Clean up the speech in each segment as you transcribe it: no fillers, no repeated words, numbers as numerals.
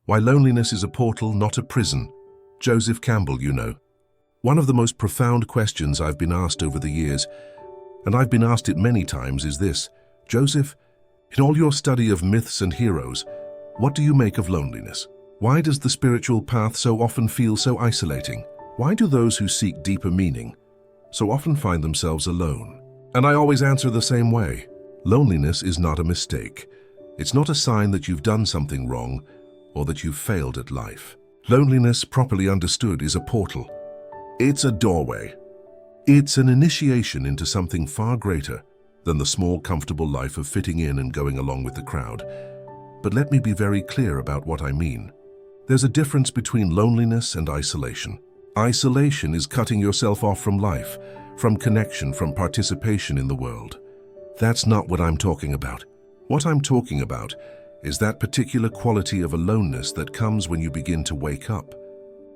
Why loneliness is a portal, not a prison. Joseph Campbell, you know. One of the most profound questions I've been asked over the years, and I've been asked it many times, is this: Joseph, in all your study of myths and heroes, what do you make of loneliness? Why does the spiritual path so often feel so isolating? Why do those who seek deeper meaning so often find themselves alone? And I always answer the same way. Loneliness is not a mistake. It's not a sign that you've done something wrong or that you've failed at life. Loneliness, properly understood, is a portal. It's a doorway. It's an initiation into something far greater than the small, comfortable life of fitting in and going along with the crowd. But let me be very clear about what I mean. There's a difference between loneliness and isolation. Isolation is cutting yourself off from life, from connection, from participation in the world. That's not what I'm talking about. What I'm talking about is that particular quality of aloneness that comes when you begin to wake up,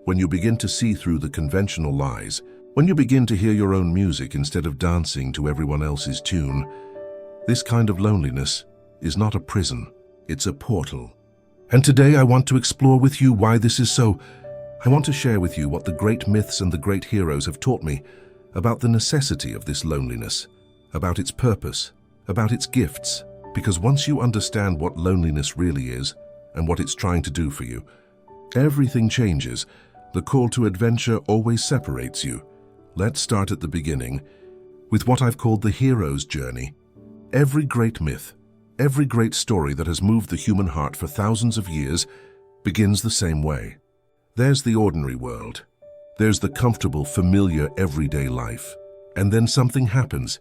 when you begin to see through the conventional lies, when you begin to hear your own music instead of dancing to everyone else's tune. This kind of loneliness is not a prison, it's a portal. And today I want to explore with you why this is so. I want to share with you what the great myths and the great heroes have taught me about the necessity of this loneliness, about its purpose, about its gifts. Because once you understand what loneliness really is and what it's trying to do for you, everything changes. The call to adventure always separates you. Let's start at the beginning with what I've called the hero's journey. Every great myth, every great story that has moved the human heart for thousands of years begins the same way. There's the ordinary world. There's the comfortable, familiar, everyday life. And then something happens.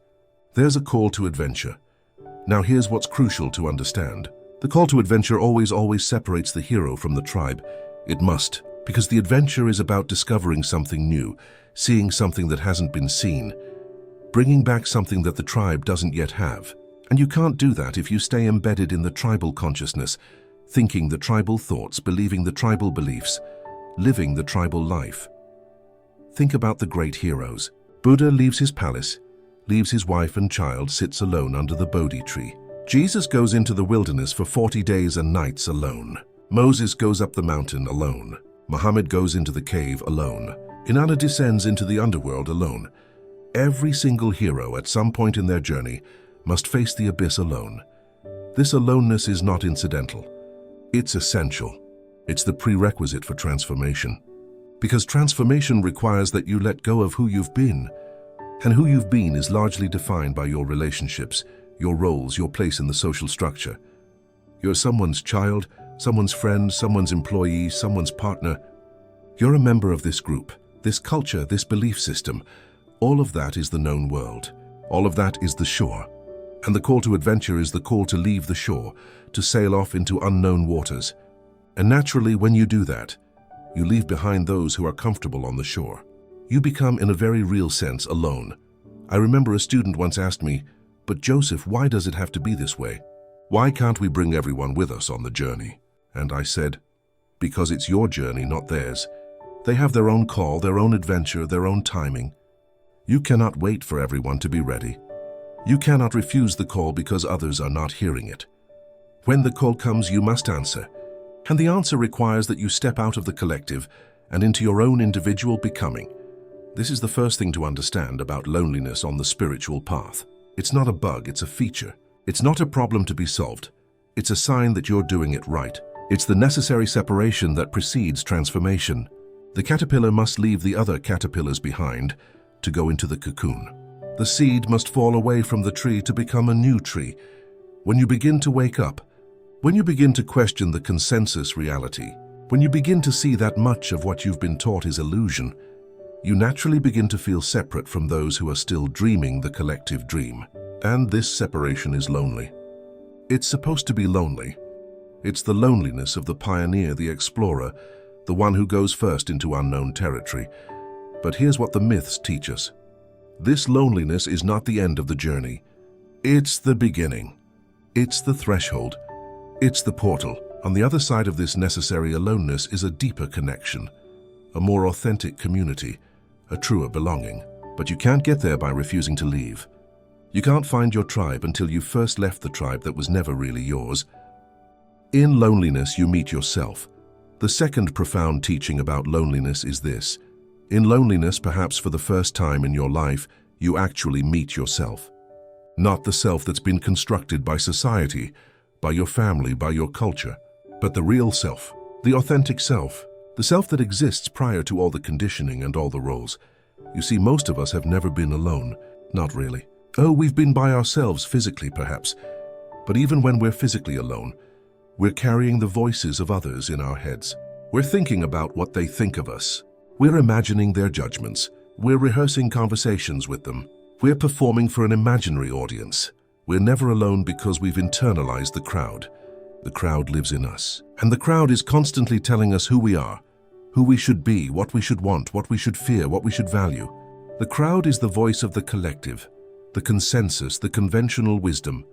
There's a call to adventure. Now here's what's crucial to understand. The call to adventure always separates the hero from the tribe. It must, because the adventure is about discovering something new, seeing something that hasn't been seen, bringing back something that the tribe doesn't yet have. And you can't do that if you stay embedded in the tribal consciousness, thinking the tribal thoughts, believing the tribal beliefs, living the tribal life. Think about the great heroes. Buddha leaves his palace, leaves his wife and child, sits alone under the Bodhi tree. Jesus goes into the wilderness for 40 days and nights alone. Moses goes up the mountain alone. Muhammad goes into the cave alone. Inanna descends into the underworld alone. Every single hero at some point in their journey must face the abyss alone. This aloneness is not incidental. It's essential. It's the prerequisite for transformation. Because transformation requires that you let go of who you've been. And who you've been is largely defined by your relationships, your roles, your place in the social structure. You're someone's child, someone's friend, someone's employee, someone's partner. You're a member of this group, this culture, this belief system. All of that is the known world. All of that is the shore. And the call to adventure is the call to leave the shore, to sail off into unknown waters. And naturally, when you do that, you leave behind those who are comfortable on the shore. You become, in a very real sense, alone. I remember a student once asked me, "But Joseph, why does it have to be this way? Why can't we bring everyone with us on the journey?" And I said, "Because it's your journey, not theirs. They have their own call, their own adventure, their own timing. You cannot wait for everyone to be ready. You cannot refuse the call because others are not hearing it. When the call comes, you must answer. And the answer requires that you step out of the collective and into your own individual becoming." This is the first thing to understand about loneliness on the spiritual path. It's not a bug, it's a feature. It's not a problem to be solved. It's a sign that you're doing it right. It's the necessary separation that precedes transformation. The caterpillar must leave the other caterpillars behind to go into the cocoon. The seed must fall away from the tree to become a new tree. When you begin to wake up, when you begin to question the consensus reality, when you begin to see that much of what you've been taught is illusion, you naturally begin to feel separate from those who are still dreaming the collective dream. And this separation is lonely. It's supposed to be lonely. It's the loneliness of the pioneer, the explorer, the one who goes first into unknown territory. But here's what the myths teach us. This loneliness is not the end of the journey. It's the beginning. It's the threshold. It's the portal. On the other side of this necessary aloneness is a deeper connection, a more authentic community, a truer belonging. But you can't get there by refusing to leave. You can't find your tribe until you first left the tribe that was never really yours. In loneliness, you meet yourself. The second profound teaching about loneliness is this. In loneliness, perhaps for the first time in your life, you actually meet yourself. Not the self that's been constructed by society, by your family, by your culture, but the real self, the authentic self, the self that exists prior to all the conditioning and all the roles. You see, most of us have never been alone. Not really. Oh, we've been by ourselves physically, perhaps. But even when we're physically alone, we're carrying the voices of others in our heads. We're thinking about what they think of us. We're imagining their judgments. We're rehearsing conversations with them. We're performing for an imaginary audience. We're never alone because we've internalized the crowd. The crowd lives in us. And the crowd is constantly telling us who we are, who we should be, what we should want, what we should fear, what we should value. The crowd is the voice of the collective, the consensus, the conventional wisdom.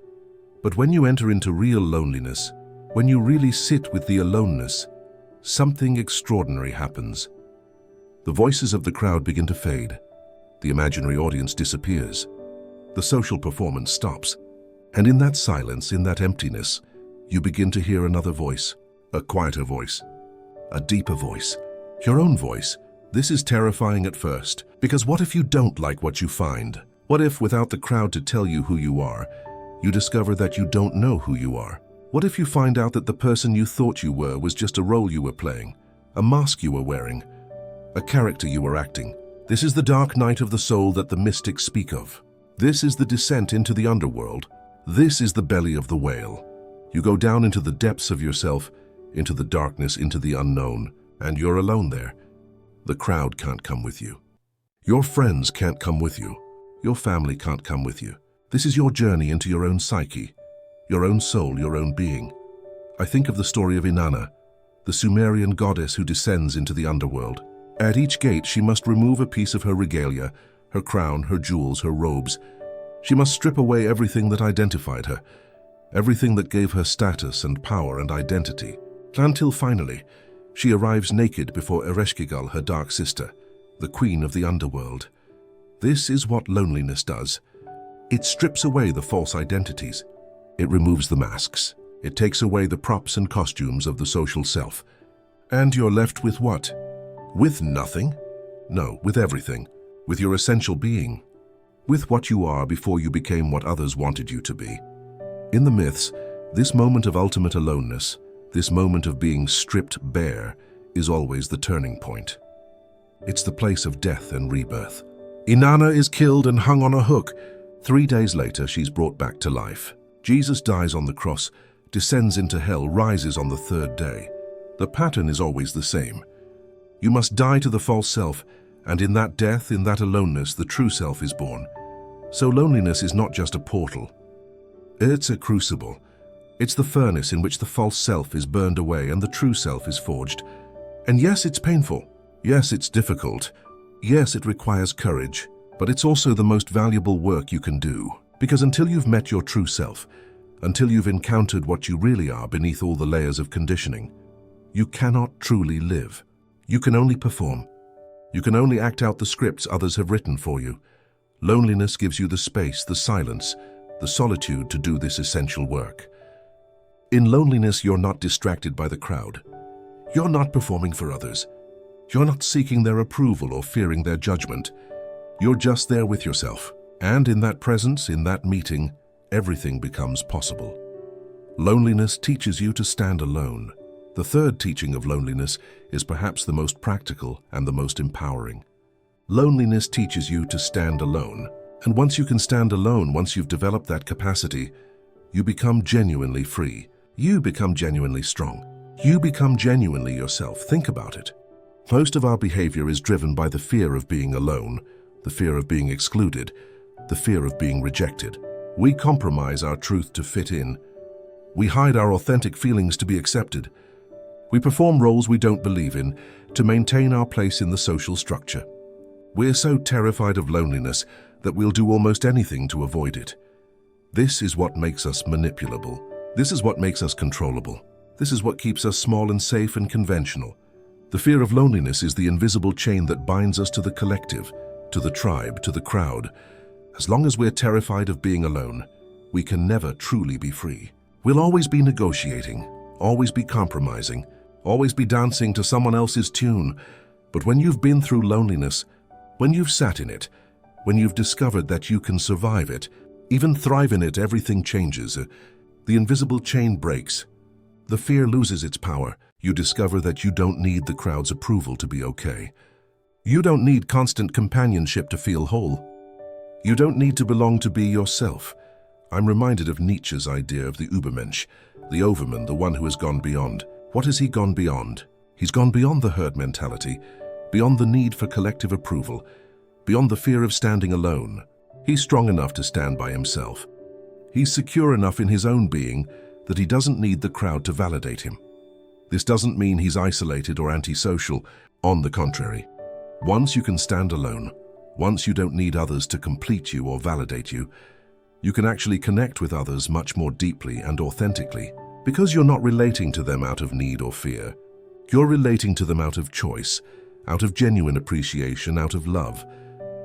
But when you enter into real loneliness, when you really sit with the aloneness, something extraordinary happens. The voices of the crowd begin to fade. The imaginary audience disappears. The social performance stops. And in that silence, in that emptiness, you begin to hear another voice, a quieter voice, a deeper voice, your own voice. This is terrifying at first, because what if you don't like what you find? What if, without the crowd to tell you who you are, you discover that you don't know who you are? What if you find out that the person you thought you were was just a role you were playing, a mask you were wearing, a character you were acting? This is the dark night of the soul that the mystics speak of. This is the descent into the underworld. This is the belly of the whale. You go down into the depths of yourself, into the darkness, into the unknown, and you're alone there. The crowd can't come with you. Your friends can't come with you. Your family can't come with you. This is your journey into your own psyche, your own soul, your own being. I think of the story of Inanna, the Sumerian goddess who descends into the underworld. At each gate, she must remove a piece of her regalia, her crown, her jewels, her robes. She must strip away everything that identified her, everything that gave her status and power and identity, until finally, she arrives naked before Ereshkigal, her dark sister, the queen of the underworld. This is what loneliness does. It strips away the false identities. It removes the masks. It takes away the props and costumes of the social self. And you're left with what? With nothing? No, with everything. With your essential being. With what you are before you became what others wanted you to be. In the myths, this moment of ultimate aloneness, this moment of being stripped bare, is always the turning point. It's the place of death and rebirth. Inanna is killed and hung on a hook. 3 days later, she's brought back to life. Jesus dies on the cross, descends into hell, rises on the 3rd day. The pattern is always the same. You must die to the false self, and in that death, in that aloneness, the true self is born. So loneliness is not just a portal. It's a crucible. It's the furnace in which the false self is burned away and the true self is forged. And yes, it's painful. Yes, it's difficult. Yes, it requires courage. But it's also the most valuable work you can do. Because until you've met your true self, until you've encountered what you really are beneath all the layers of conditioning, you cannot truly live. You can only perform. You can only act out the scripts others have written for you. Loneliness gives you the space, the silence, the solitude to do this essential work. In loneliness, you're not distracted by the crowd. You're not performing for others. You're not seeking their approval or fearing their judgment. You're just there with yourself. And in that presence, in that meeting, everything becomes possible. Loneliness teaches you to stand alone. The third teaching of loneliness is perhaps the most practical and the most empowering. Loneliness teaches you to stand alone. And once you can stand alone, once you've developed that capacity, you become genuinely free. You become genuinely strong. You become genuinely yourself. Think about it. Most of our behavior is driven by the fear of being alone, the fear of being excluded, the fear of being rejected. We compromise our truth to fit in. We hide our authentic feelings to be accepted. We perform roles we don't believe in to maintain our place in the social structure. We're so terrified of loneliness that we'll do almost anything to avoid it. This is what makes us manipulable. This is what makes us controllable. This is what keeps us small and safe and conventional. The fear of loneliness is the invisible chain that binds us to the collective, to the tribe, to the crowd. As long as we're terrified of being alone, we can never truly be free. We'll always be negotiating, always be compromising, always be dancing to someone else's tune. But when you've been through loneliness, when you've sat in it, when you've discovered that you can survive it, even thrive in it, everything changes. The invisible chain breaks. The fear loses its power. You discover that you don't need the crowd's approval to be okay. You don't need constant companionship to feel whole. You don't need to belong to be yourself. I'm reminded of Nietzsche's idea of the Übermensch, the overman, the one who has gone beyond. What has he gone beyond? He's gone beyond the herd mentality, beyond the need for collective approval, beyond the fear of standing alone. He's strong enough to stand by himself. He's secure enough in his own being that he doesn't need the crowd to validate him. This doesn't mean he's isolated or antisocial. On the contrary, once you can stand alone, once you don't need others to complete you or validate you, you can actually connect with others much more deeply and authentically, because you're not relating to them out of need or fear. You're relating to them out of choice, out of genuine appreciation, out of love.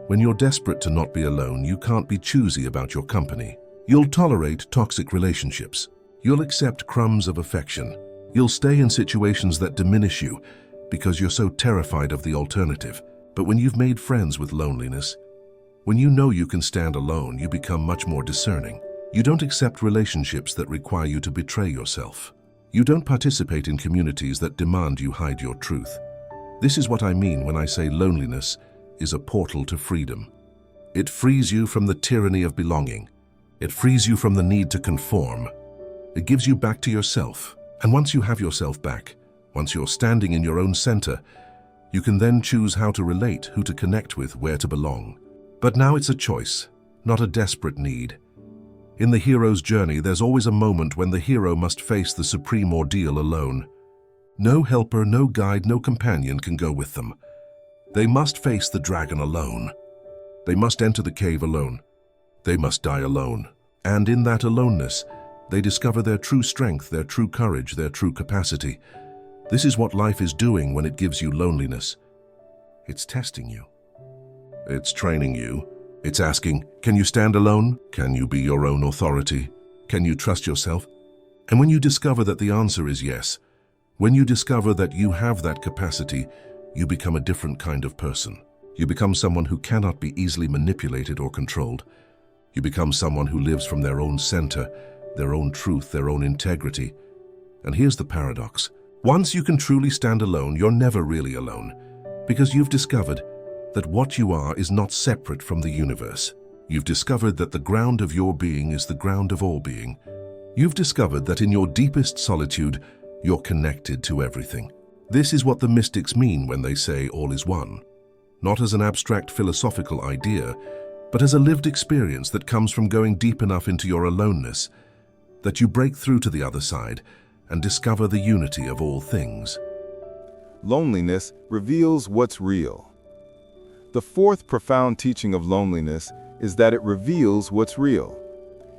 When you're desperate to not be alone, you can't be choosy about your company. You'll tolerate toxic relationships. You'll accept crumbs of affection. You'll stay in situations that diminish you because you're so terrified of the alternative. But when you've made friends with loneliness, when you know you can stand alone, you become much more discerning. You don't accept relationships that require you to betray yourself. You don't participate in communities that demand you hide your truth. This is what I mean when I say loneliness is a portal to freedom. It frees you from the tyranny of belonging. It frees you from the need to conform. It gives you back to yourself. And once you have yourself back, once you're standing in your own center, you can then choose how to relate, who to connect with, where to belong. But now it's a choice, not a desperate need. In the hero's journey, there's always a moment when the hero must face the supreme ordeal alone. No helper, no guide, no companion can go with them. They must face the dragon alone. They must enter the cave alone. They must die alone. And in that aloneness, they discover their true strength, their true courage, their true capacity. This is what life is doing when it gives you loneliness. It's testing you. It's training you. It's asking, can you stand alone? Can you be your own authority? Can you trust yourself? And when you discover that the answer is yes, when you discover that you have that capacity, you become a different kind of person. You become someone who cannot be easily manipulated or controlled. You become someone who lives from their own center, their own truth, their own integrity. And here's the paradox. Once you can truly stand alone, you're never really alone, because you've discovered that what you are is not separate from the universe. You've discovered that the ground of your being is the ground of all being. You've discovered that in your deepest solitude, you're connected to everything. This is what the mystics mean when they say all is one. Not as an abstract philosophical idea, but as a lived experience that comes from going deep enough into your aloneness, that you break through to the other side and discover the unity of all things. Loneliness reveals what's real. The fourth profound teaching of loneliness is that it reveals what's real.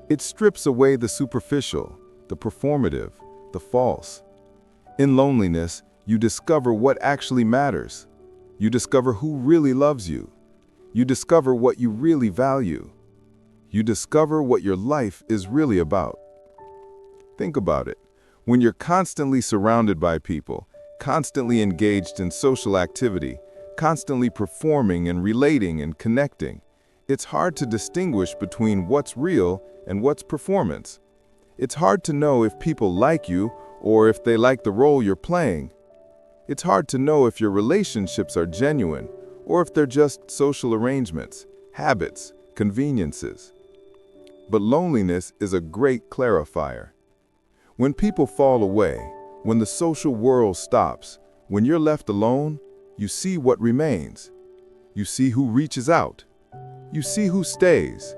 It strips away the superficial, the performative, the false. In loneliness, you discover what actually matters. You discover who really loves you. You discover what you really value. You discover what your life is really about. Think about it. When you're constantly surrounded by people, constantly engaged in social activity, constantly performing and relating and connecting, it's hard to distinguish between what's real and what's performance. It's hard to know if people like you or if they like the role you're playing. It's hard to know if your relationships are genuine or if they're just social arrangements, habits, conveniences. But loneliness is a great clarifier. When people fall away, when the social world stops, when you're left alone, you see what remains. You see who reaches out. You see who stays.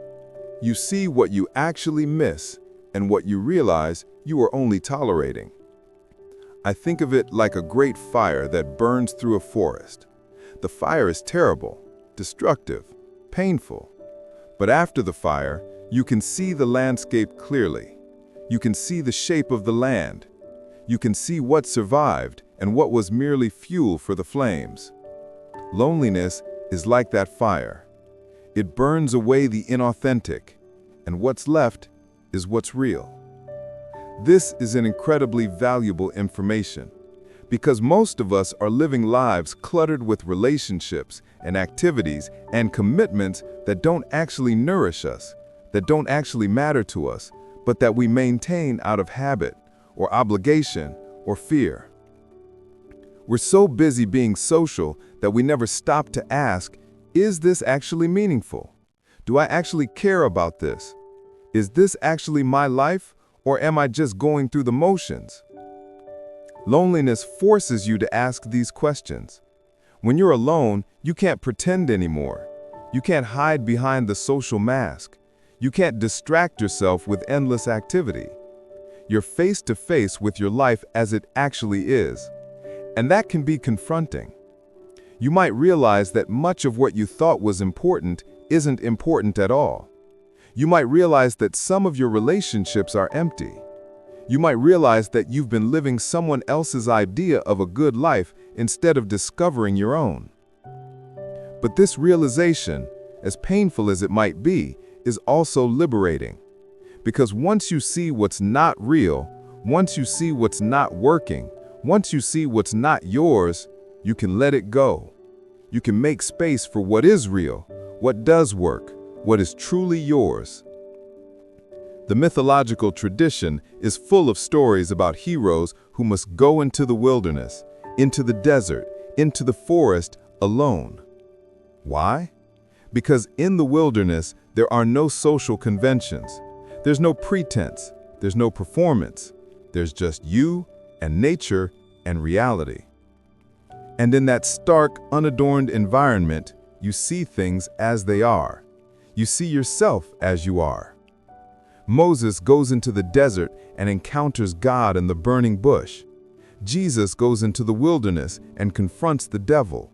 You see what you actually miss and what you realize you are only tolerating. I think of it like a great fire that burns through a forest. The fire is terrible, destructive, painful. But after the fire, you can see the landscape clearly. You can see the shape of the land. You can see what survived and what was merely fuel for the flames. Loneliness is like that fire. It burns away the inauthentic, and what's left is what's real. This is an incredibly valuable information, Because most of us are living lives cluttered with relationships and activities and commitments that don't actually nourish us, that don't actually matter to us, but that we maintain out of habit or obligation or fear. We're so busy being social that we never stop to ask, is this actually meaningful? Do I actually care about this? Is this actually my life, or am I just going through the motions? Loneliness forces you to ask these questions. When you're alone, you can't pretend anymore. You can't hide behind the social mask. You can't distract yourself with endless activity. You're face to face with your life as it actually is. And that can be confronting. You might realize that much of what you thought was important isn't important at all. You might realize that some of your relationships are empty. You might realize that you've been living someone else's idea of a good life instead of discovering your own. But this realization, as painful as it might be, is also liberating. Because once you see what's not real, once you see what's not working, once you see what's not yours, you can let it go. You can make space for what is real, what does work, what is truly yours. The mythological tradition is full of stories about heroes who must go into the wilderness, into the desert, into the forest alone. Why? Because in the wilderness, there are no social conventions. There's no pretense. There's no performance. There's just you and nature and reality. And in that stark, unadorned environment, you see things as they are. You see yourself as you are. Moses goes into the desert and encounters God in the burning bush. Jesus goes into the wilderness and confronts the devil.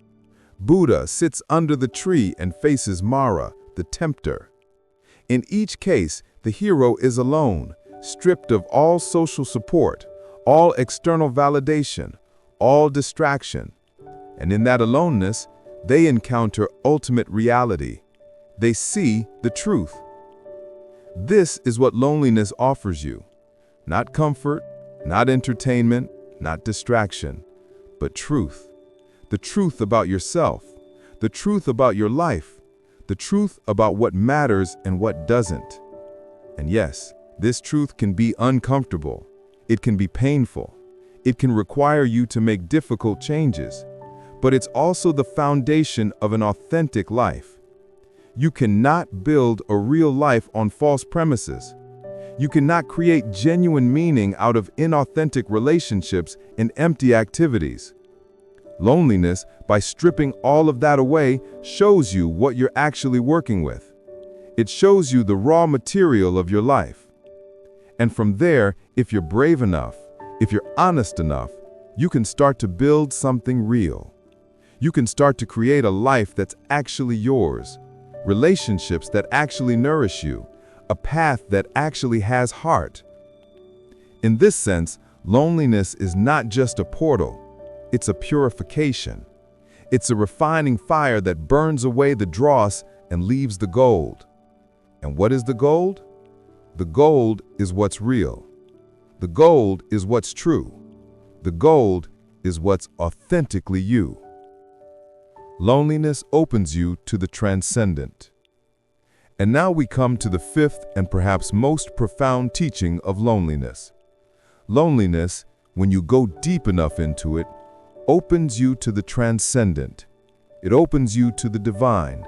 Buddha sits under the tree and faces Mara, the tempter. In each case, the hero is alone, stripped of all social support, all external validation, all distraction. And in that aloneness, they encounter ultimate reality. They see the truth. This is what loneliness offers you. Not comfort, not entertainment, not distraction, but truth. The truth about yourself, the truth about your life, the truth about what matters and what doesn't. And yes, this truth can be uncomfortable. It can be painful. It can require you to make difficult changes. But it's also the foundation of an authentic life. You cannot build a real life on false premises. You cannot create genuine meaning out of inauthentic relationships and empty activities. Loneliness, by stripping all of that away, shows you what you're actually working with. It shows you the raw material of your life. And from there, if you're brave enough, if you're honest enough, you can start to build something real. You can start to create a life that's actually yours. Relationships that actually nourish you, a path that actually has heart. In this sense, loneliness is not just a portal, it's a purification. It's a refining fire that burns away the dross and leaves the gold. And what is the gold? The gold is what's real. The gold is what's true. The gold is what's authentically you. Loneliness opens you to the transcendent. And now we come to the fifth and perhaps most profound teaching of loneliness. Loneliness, when you go deep enough into it, opens you to the transcendent. It opens you to the divine.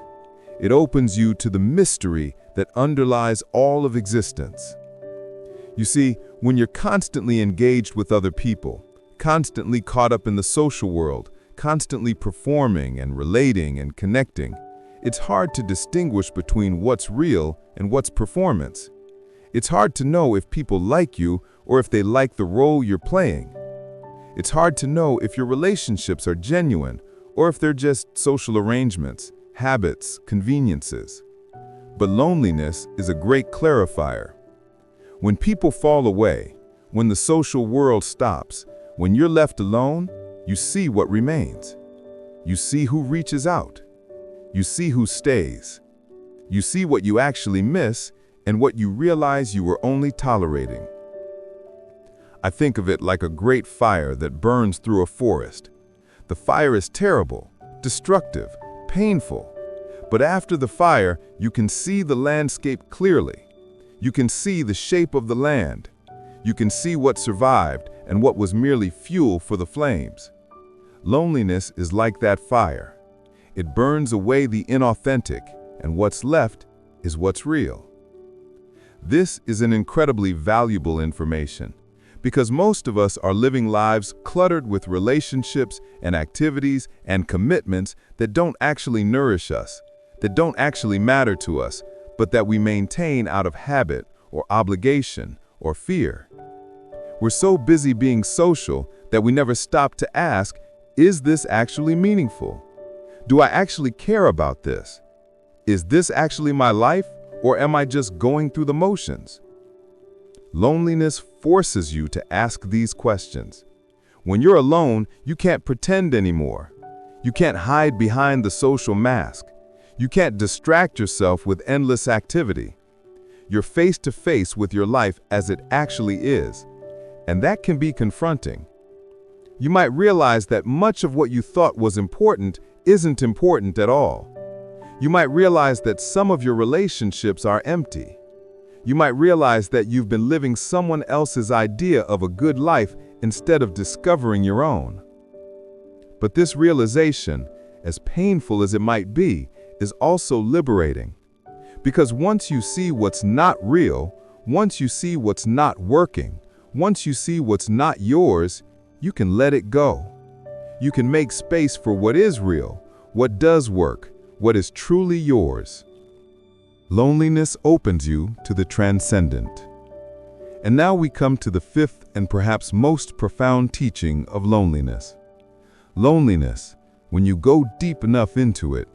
It opens you to the mystery that underlies all of existence. You see, when you're constantly engaged with other people, constantly caught up in the social world, constantly performing and relating and connecting, it's hard to distinguish between what's real and what's performance. It's hard to know if people like you or if they like the role you're playing. It's hard to know if your relationships are genuine or if they're just social arrangements, habits, conveniences. But loneliness is a great clarifier. When people fall away, when the social world stops, when you're left alone, you see what remains. You see who reaches out. You see who stays. You see what you actually miss and what you realize you were only tolerating. I think of it like a great fire that burns through a forest. The fire is terrible, destructive, painful. But after the fire, you can see the landscape clearly. You can see the shape of the land. You can see what survived and what was merely fuel for the flames. Loneliness is like that fire. It burns away the inauthentic, and what's left is what's real. This is an incredibly valuable information, because most of us are living lives cluttered with relationships and activities and commitments that don't actually nourish us, that don't actually matter to us, but that we maintain out of habit or obligation or fear. We're so busy being social that we never stop to ask, is this actually meaningful? Do I actually care about this? Is this actually my life, or am I just going through the motions? Loneliness forces you to ask these questions. When you're alone, you can't pretend anymore. You can't hide behind the social mask. You can't distract yourself with endless activity. You're face to face with your life as it actually is, and that can be confronting. You might realize that much of what you thought was important isn't important at all. You might realize that some of your relationships are empty. You might realize that you've been living someone else's idea of a good life instead of discovering your own. But this realization, as painful as it might be, is also liberating. Because once you see what's not real, once you see what's not working, once you see what's not yours, you can let it go. You can make space for what is real, what does work, what is truly yours. Loneliness opens you to the transcendent. And now we come to the fifth and perhaps most profound teaching of loneliness. Loneliness, when you go deep enough into it,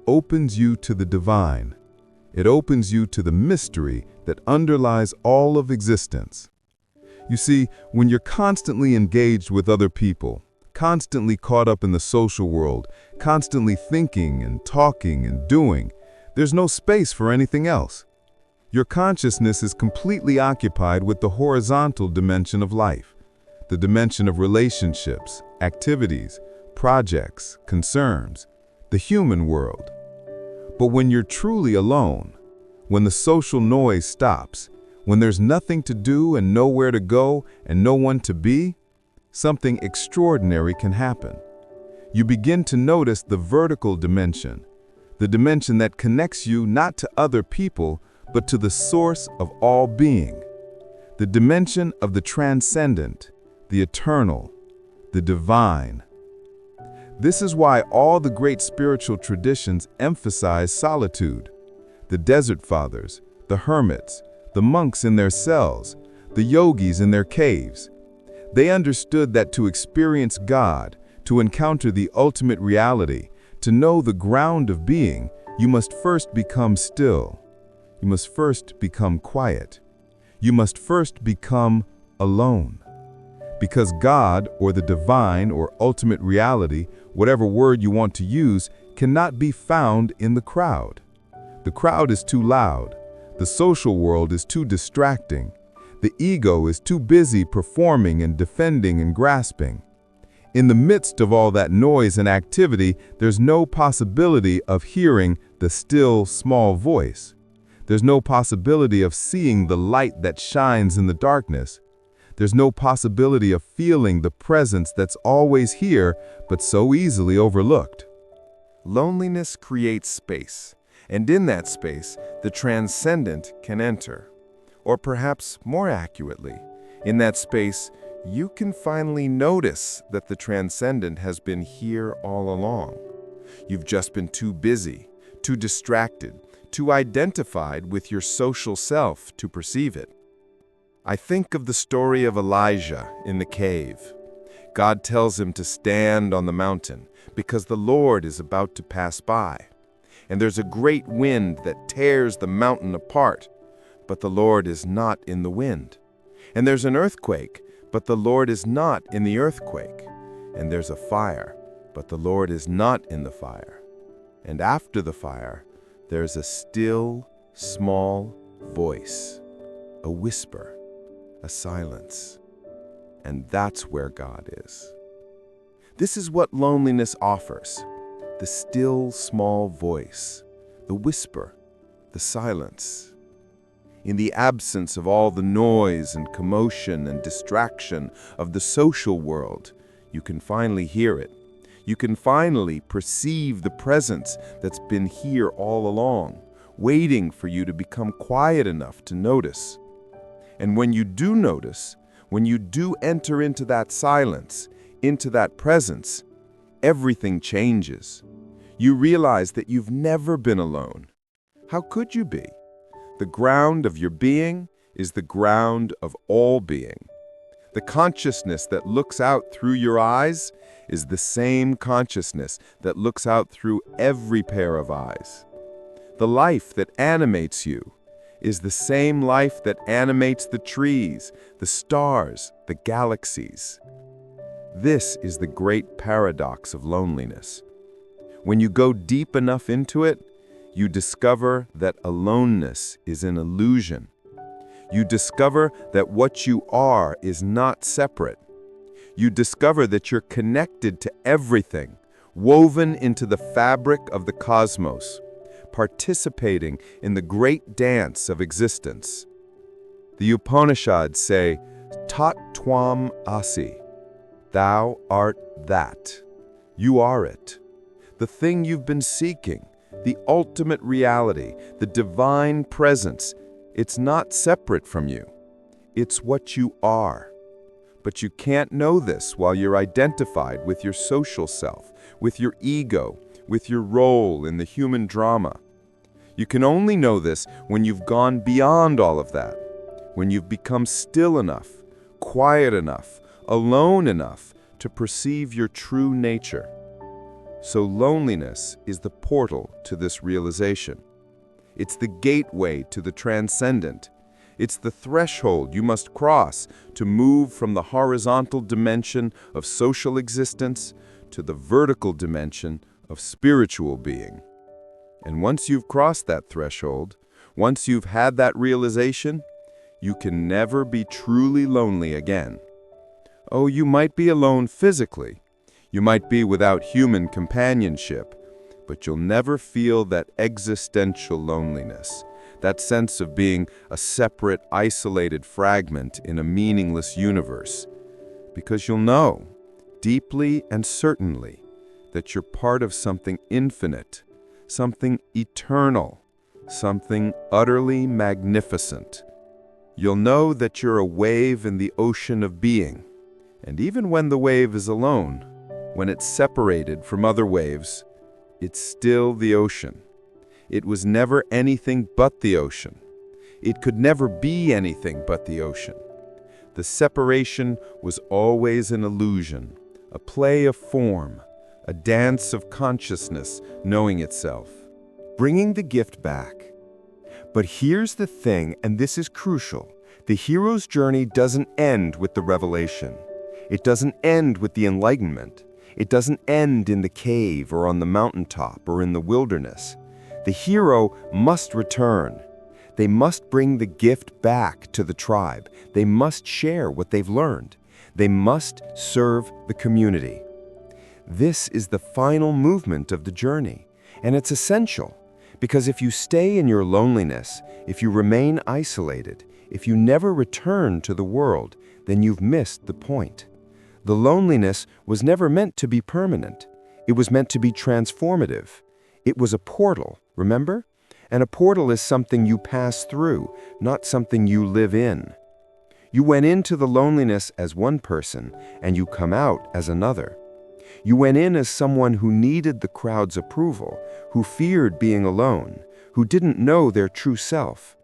opens you to the divine. It opens you to the mystery that underlies all of existence. You see, when you're constantly engaged with other people, constantly caught up in the social world, constantly thinking and talking and doing, there's no space for anything else. Your consciousness is completely occupied with the horizontal dimension of life, the dimension of relationships, activities, projects, concerns, the human world. But when you're truly alone, when the social noise stops, when there's nothing to do and nowhere to go and no one to be, something extraordinary can happen. You begin to notice the vertical dimension, the dimension that connects you not to other people, but to the source of all being, the dimension of the transcendent, the eternal, the divine. This is why all the great spiritual traditions emphasize solitude. The Desert Fathers, the hermits, the monks in their cells, the yogis in their caves. They understood that to experience God, to encounter the ultimate reality, to know the ground of being, you must first become still. You must first become quiet. You must first become alone. Because God, or the divine, or ultimate reality, whatever word you want to use, cannot be found in the crowd. The crowd is too loud. The social world is too distracting. The ego is too busy performing and defending and grasping. In the midst of all that noise and activity, there's no possibility of hearing the still, small voice. There's no possibility of seeing the light that shines in the darkness. There's no possibility of feeling the presence that's always here, but so easily overlooked. Loneliness creates space, and in that space, the transcendent can enter. Or perhaps more accurately, in that space, you can finally notice that the transcendent has been here all along. You've just been too busy, too distracted, too identified with your social self to perceive it. I think of the story of Elijah in the cave. God tells him to stand on the mountain because the Lord is about to pass by. And there's a great wind that tears the mountain apart, but the Lord is not in the wind. And there's an earthquake, but the Lord is not in the earthquake. And there's a fire, but the Lord is not in the fire. And after the fire, there's a still, small voice, a whisper, a silence. and that's where God is. This is what loneliness offers: the still, small voice, the whisper, the silence. In the absence of all the noise and commotion and distraction of the social world, you can finally hear it. You can finally perceive the presence that's been here all along, waiting for you to become quiet enough to notice. And when you do notice, when you do enter into that silence, into that presence, everything changes. You realize that you've never been alone. How could you be? The ground of your being is the ground of all being. The consciousness that looks out through your eyes is the same consciousness that looks out through every pair of eyes. The life that animates you is the same life that animates the trees, the stars, the galaxies. This is the great paradox of loneliness. When you go deep enough into it, you discover that aloneness is an illusion. You discover that what you are is not separate. You discover that you're connected to everything, woven into the fabric of the cosmos, participating in the great dance of existence. The Upanishads say, Tat Tvam Asi. Thou art that. You are it. The thing you've been seeking, the ultimate reality, the divine presence, it's not separate from you. It's what you are. But you can't know this while you're identified with your social self, with your ego, with your role in the human drama. You can only know this when you've gone beyond all of that, when you've become still enough, quiet enough, alone enough to perceive your true nature. So loneliness is the portal to this realization. It's the gateway to the transcendent. It's the threshold you must cross to move from the horizontal dimension of social existence to the vertical dimension of spiritual being. And once you've crossed that threshold, once you've had that realization, you can never be truly lonely again. Oh, you might be alone physically. You might be without human companionship, but you'll never feel that existential loneliness, that sense of being a separate, isolated fragment in a meaningless universe, because you'll know, deeply and certainly, that you're part of something infinite, something eternal, something utterly magnificent. You'll know that you're a wave in the ocean of being, and even when the wave is alone, when it's separated from other waves, it's still the ocean. It was never anything but the ocean. It could never be anything but the ocean. The separation was always an illusion, a play of form, a dance of consciousness knowing itself, bringing the gift back. But here's the thing, and this is crucial. The hero's journey doesn't end with the revelation. It doesn't end with the enlightenment. It doesn't end in the cave or on the mountaintop or in the wilderness. The hero must return. They must bring the gift back to the tribe. They must share what they've learned. They must serve the community. This is the final movement of the journey, and it's essential, because if you stay in your loneliness, if you remain isolated, if you never return to the world, then you've missed the point. The loneliness was never meant to be permanent. It was meant to be transformative. It was a portal, remember? And a portal is something you pass through, not something you live in. You went into the loneliness as one person, and you come out as another. You went in as someone who needed the crowd's approval, who feared being alone, who didn't know their true self.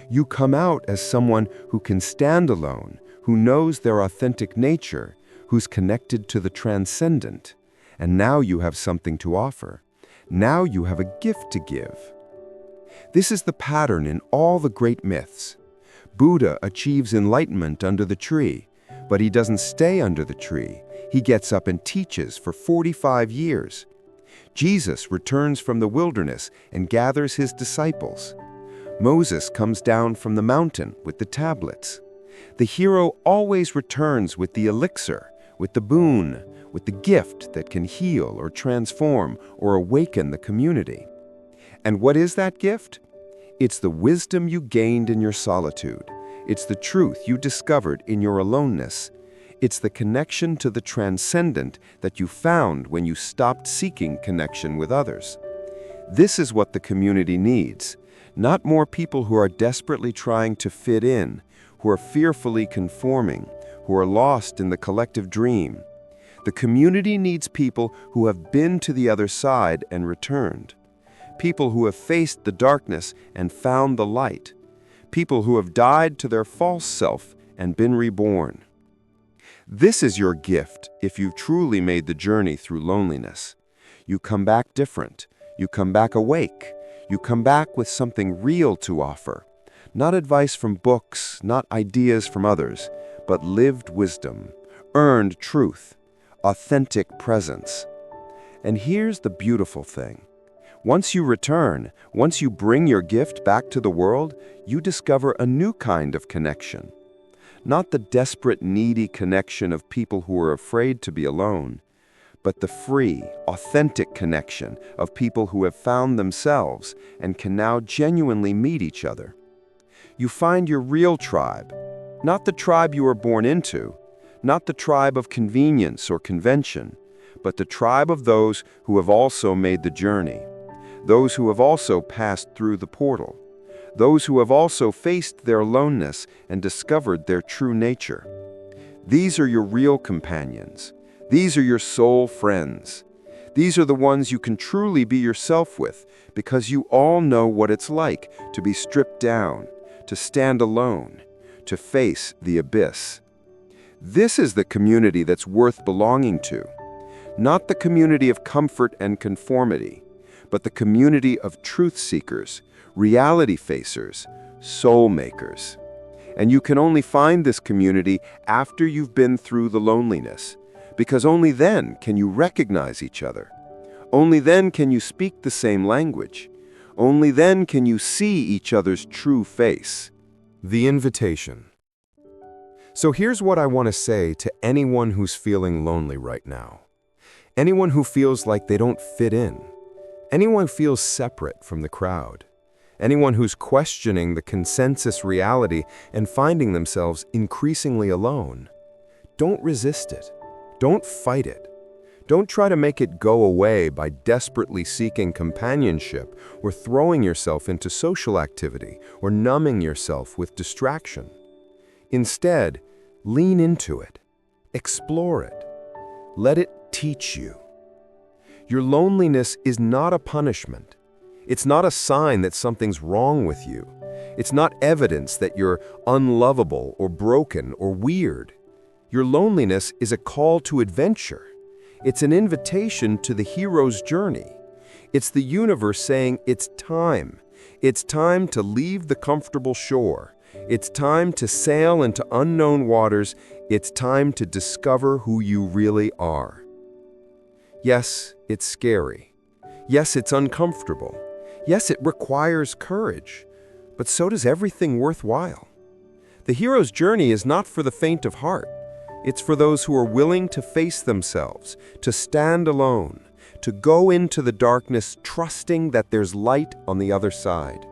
You come out as someone who can stand alone, who knows their authentic nature, who's connected to the transcendent. And now you have something to offer. Now you have a gift to give. This is the pattern in all the great myths. Buddha achieves enlightenment under the tree, but he doesn't stay under the tree. He gets up and teaches for 45 years. Jesus returns from the wilderness and gathers his disciples. Moses comes down from the mountain with the tablets. The hero always returns with the elixir, with the boon, with the gift that can heal or transform or awaken the community. And what is that gift? It's the wisdom you gained in your solitude. It's the truth you discovered in your aloneness. It's the connection to the transcendent that you found when you stopped seeking connection with others. This is what the community needs, not more people who are desperately trying to fit in, who are fearfully conforming, who are lost in the collective dream. The community needs people who have been to the other side and returned. People who have faced the darkness and found the light. People who have died to their false self and been reborn. This is your gift if you've truly made the journey through loneliness. You come back different. You come back awake. You come back with something real to offer. Not advice from books, not ideas from others, but lived wisdom, earned truth, authentic presence. And here's the beautiful thing. Once you return, once you bring your gift back to the world, you discover a new kind of connection. Not the desperate, needy connection of people who are afraid to be alone, but the free, authentic connection of people who have found themselves and can now genuinely meet each other. You find your real tribe, not the tribe you were born into, not the tribe of convenience or convention, but the tribe of those who have also made the journey, those who have also passed through the portal, those who have also faced their aloneness and discovered their true nature. These are your real companions. These are your soul friends. These are the ones you can truly be yourself with, because you all know what it's like to be stripped down, to stand alone, to face the abyss. This is the community that's worth belonging to, not the community of comfort and conformity, but the community of truth seekers, reality facers, soul makers. And you can only find this community after you've been through the loneliness, because only then can you recognize each other. Only then can you speak the same language. Only then can you see each other's true face. The invitation. So here's what I want to say to anyone who's feeling lonely right now. Anyone who feels like they don't fit in. Anyone who feels separate from the crowd. Anyone who's questioning the consensus reality and finding themselves increasingly alone. Don't resist it. Don't fight it. Don't try to make it go away by desperately seeking companionship or throwing yourself into social activity or numbing yourself with distraction. Instead, lean into it. Explore it. Let it teach you. Your loneliness is not a punishment. It's not a sign that something's wrong with you. It's not evidence that you're unlovable or broken or weird. Your loneliness is a call to adventure. It's an invitation to the hero's journey. It's the universe saying it's time. It's time to leave the comfortable shore. It's time to sail into unknown waters. It's time to discover who you really are. Yes, it's scary. Yes, it's uncomfortable. Yes, it requires courage. But so does everything worthwhile. The hero's journey is not for the faint of heart. It's for those who are willing to face themselves, to stand alone, to go into the darkness trusting that there's light on the other side.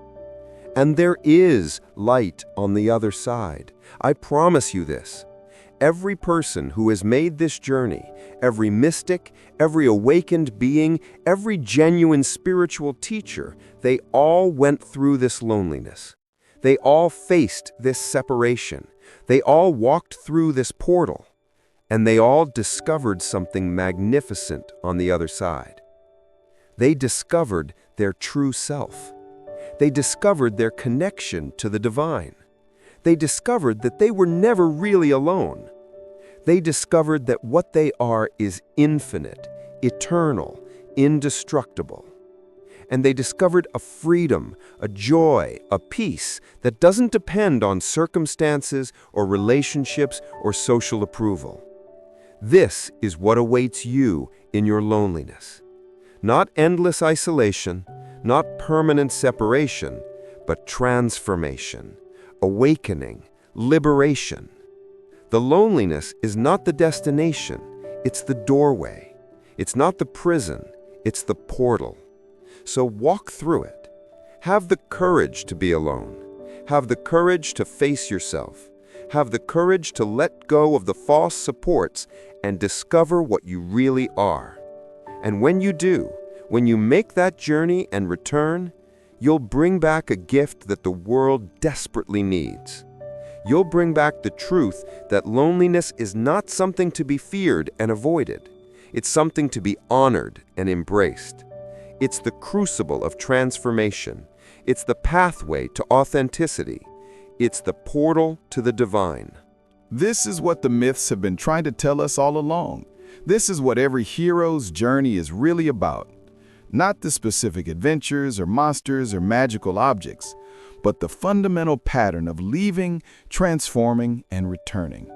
And there is light on the other side. I promise you this. Every person who has made this journey, every mystic, every awakened being, every genuine spiritual teacher, they all went through this loneliness. They all faced this separation. They all walked through this portal, and they all discovered something magnificent on the other side. They discovered their true self. They discovered their connection to the divine. They discovered that they were never really alone. They discovered that what they are is infinite, eternal, indestructible. And they discovered a freedom, a joy, a peace that doesn't depend on circumstances or relationships or social approval. This is what awaits you in your loneliness. Not endless isolation, not permanent separation, but transformation, awakening, liberation. The loneliness is not the destination, it's the doorway. It's not the prison, it's the portal. So walk through it. Have the courage to be alone. Have the courage to face yourself. Have the courage to let go of the false supports and discover what you really are. And when you do, when you make that journey and return, you'll bring back a gift that the world desperately needs. You'll bring back the truth that loneliness is not something to be feared and avoided. It's something to be honored and embraced. It's the crucible of transformation. It's the pathway to authenticity. It's the portal to the divine. This is what the myths have been trying to tell us all along. This is what every hero's journey is really about. Not the specific adventures or monsters or magical objects, but the fundamental pattern of leaving, transforming, and returning.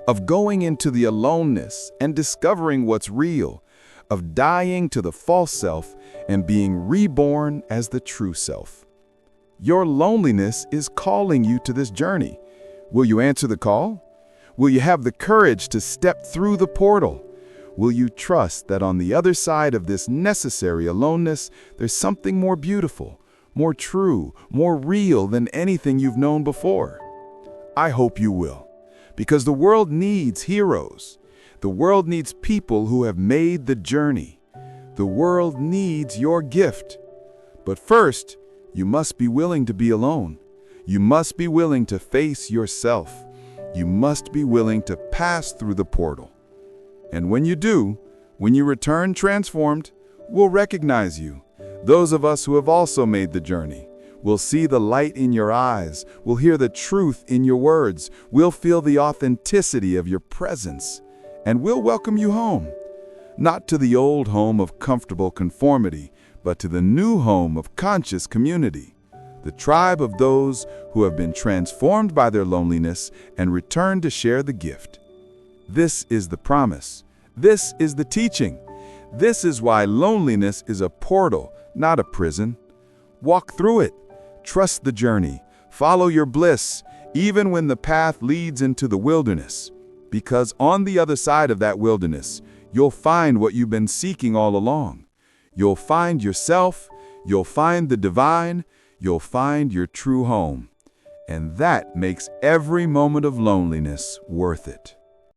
Of going into the aloneness and discovering what's real. Of dying to the false self and being reborn as the true self. Your loneliness is calling you to this journey. Will you answer the call? Will you have the courage to step through the portal? Will you trust that on the other side of this necessary aloneness, there's something more beautiful, more true, more real than anything you've known before? I hope you will, because the world needs heroes. The world needs people who have made the journey. The world needs your gift. But first, you must be willing to be alone. You must be willing to face yourself. You must be willing to pass through the portal. And when you do, when you return transformed, we'll recognize you. Those of us who have also made the journey. We'll see the light in your eyes. We'll hear the truth in your words. We'll feel the authenticity of your presence. And we'll welcome you home. Not to the old home of comfortable conformity, but to the new home of conscious community, the tribe of those who have been transformed by their loneliness and returned to share the gift. This is the promise. This is the teaching. This is why loneliness is a portal, not a prison. Walk through it. Trust the journey. Follow your bliss, even when the path leads into the wilderness. Because on the other side of that wilderness, you'll find what you've been seeking all along. You'll find yourself, you'll find the divine, you'll find your true home. And that makes every moment of loneliness worth it.